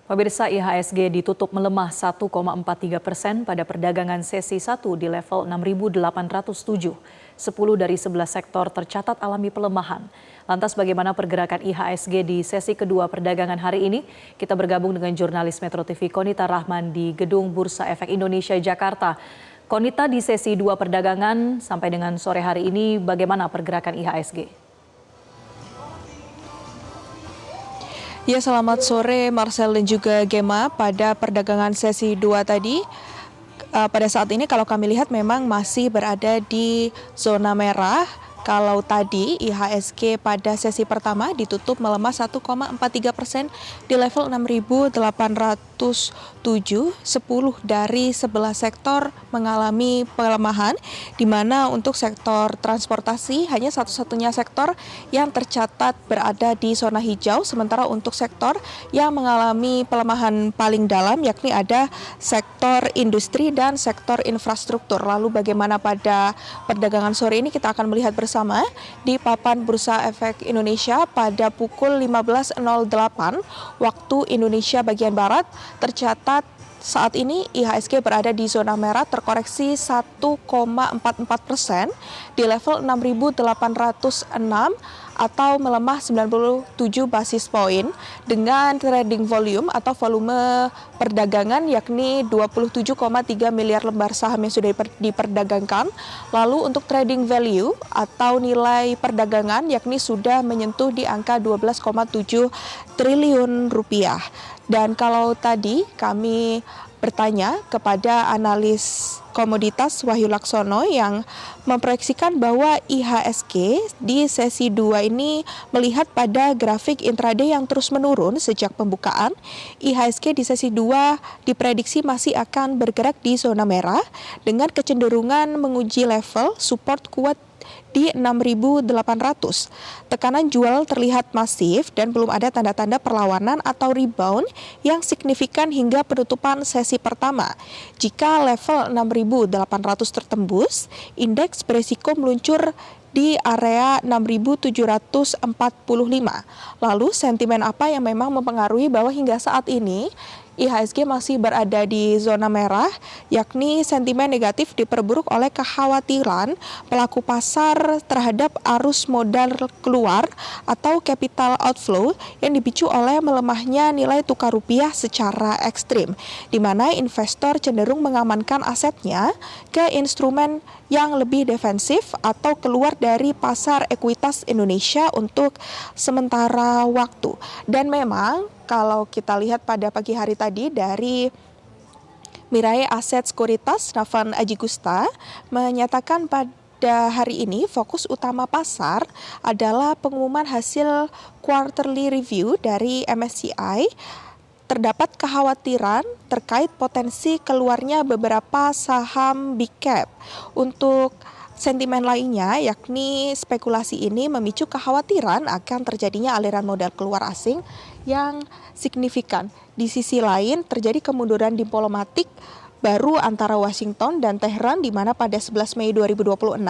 Pemirsa, IHSG ditutup melemah 1,43% pada perdagangan sesi 1 di level 6.807. 10 dari 11 sektor tercatat alami pelemahan. Lantas bagaimana pergerakan IHSG di sesi kedua perdagangan hari ini? Kita bergabung dengan jurnalis Metro TV Konita Rahman di Gedung Bursa Efek Indonesia Jakarta. Konita, di sesi 2 perdagangan sampai dengan sore hari ini bagaimana pergerakan IHSG? Ya, selamat sore Marcel dan juga Gema. Pada perdagangan sesi 2 tadi, pada saat ini kalau kami lihat memang masih berada di zona merah. Kalau tadi IHSG pada sesi pertama ditutup melemah 1,43% di level 6.807, 10 dari 11 sektor mengalami pelemahan, di mana untuk sektor transportasi hanya satu-satunya sektor yang tercatat berada di zona hijau, sementara untuk sektor yang mengalami pelemahan paling dalam yakni ada sektor industri dan sektor infrastruktur. Lalu bagaimana pada perdagangan sore ini kita akan melihat bersama di papan Bursa Efek Indonesia pada pukul 15.08 waktu Indonesia bagian Barat. Tercatat saat ini IHSG berada di zona merah, terkoreksi 1,44% di level 6.806 atau melemah 97 basis poin dengan trading volume atau volume perdagangan yakni 27,3 miliar lembar saham yang sudah diperdagangkan. Lalu untuk trading value atau nilai perdagangan yakni sudah menyentuh di angka 12,7 triliun rupiah. Dan kalau tadi kami bertanya kepada analis komoditas Wahyu Laksono yang memproyeksikan bahwa IHSG di sesi 2 ini melihat pada grafik intraday yang terus menurun sejak pembukaan. IHSG di sesi 2 diprediksi masih akan bergerak di zona merah dengan kecenderungan menguji level support kuat di 6.800. Tekanan jual terlihat masif dan belum ada tanda-tanda perlawanan atau rebound yang signifikan hingga penutupan sesi pertama. Jika level 6.800 tertembus, indeks beresiko meluncur di area 6.745. Lalu sentimen apa yang memang mempengaruhi bahwa hingga saat ini IHSG masih berada di zona merah, yakni sentimen negatif diperburuk oleh kekhawatiran pelaku pasar terhadap arus modal keluar atau capital outflow yang dipicu oleh melemahnya nilai tukar rupiah secara ekstrim, di mana investor cenderung mengamankan asetnya ke instrumen yang lebih defensif atau keluar dari pasar ekuitas Indonesia untuk sementara waktu. Dan memang kalau kita lihat pada pagi hari tadi dari Mirae Aset Sekuritas, Navan Ajigusta menyatakan pada hari ini fokus utama pasar adalah pengumuman hasil quarterly review dari MSCI. Terdapat kekhawatiran terkait potensi keluarnya beberapa saham big cap. Untuk sentimen lainnya, yakni spekulasi ini memicu kekhawatiran akan terjadinya aliran modal keluar asing yang signifikan. Di sisi lain, terjadi kemunduran diplomatik baru antara Washington dan Tehran, di mana pada 11 Mei 2026,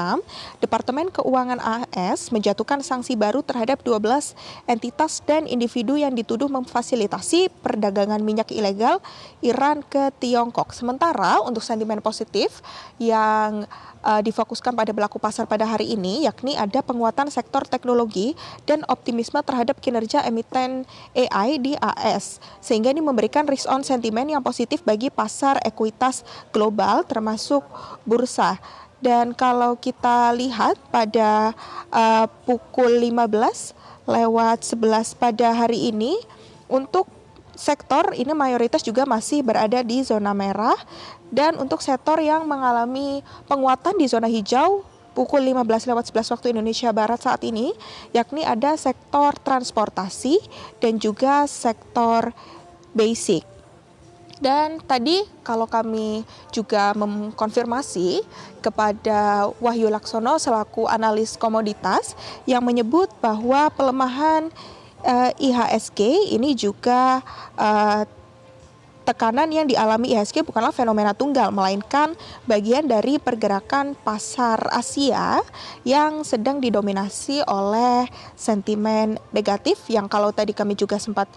Departemen Keuangan AS menjatuhkan sanksi baru terhadap 12 entitas dan individu yang dituduh memfasilitasi perdagangan minyak ilegal Iran ke Tiongkok. Sementara untuk sentimen positif yang difokuskan pada pelaku pasar pada hari ini, yakni ada penguatan sektor teknologi dan optimisme terhadap kinerja emiten AI di AS, sehingga ini memberikan risk on sentimen yang positif bagi pasar ekuitas global termasuk bursa. Dan kalau kita lihat pada pukul 15:11 pada hari ini, untuk sektor ini mayoritas juga masih berada di zona merah, dan untuk sektor yang mengalami penguatan di zona hijau pukul 15:11 waktu Indonesia Barat saat ini, yakni ada sektor transportasi dan juga sektor basic. Dan tadi kalau kami juga mengkonfirmasi kepada Wahyu Laksono selaku analis komoditas yang menyebut bahwa pelemahan IHSG ini juga tekanan yang dialami IHSG bukanlah fenomena tunggal, melainkan bagian dari pergerakan pasar Asia yang sedang didominasi oleh sentimen negatif, yang kalau tadi kami juga sempat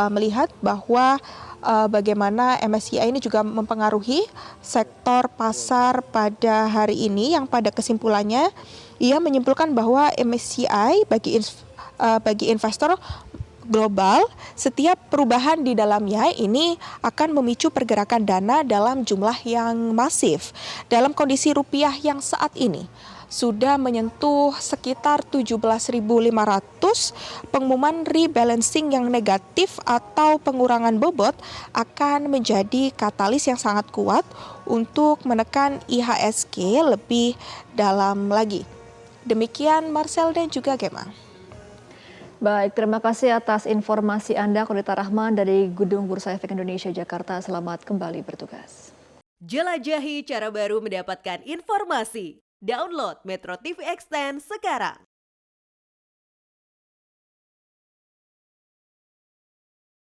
melihat bahwa bagaimana MSCI ini juga mempengaruhi sektor pasar pada hari ini, yang pada kesimpulannya ia menyimpulkan bahwa MSCI bagi investor global, setiap perubahan di dalamnya ini akan memicu pergerakan dana dalam jumlah yang masif. Dalam kondisi rupiah yang saat ini sudah menyentuh sekitar 17.500, pengumuman rebalancing yang negatif atau pengurangan bobot akan menjadi katalis yang sangat kuat untuk menekan IHSG lebih dalam lagi. Demikian Marcel dan juga Gemma. Baik, terima kasih atas informasi Anda, Konita Rahman dari Gedung Bursa Efek Indonesia Jakarta. Selamat kembali bertugas. Jelajahi cara baru mendapatkan informasi. Download Metro TV Extend sekarang.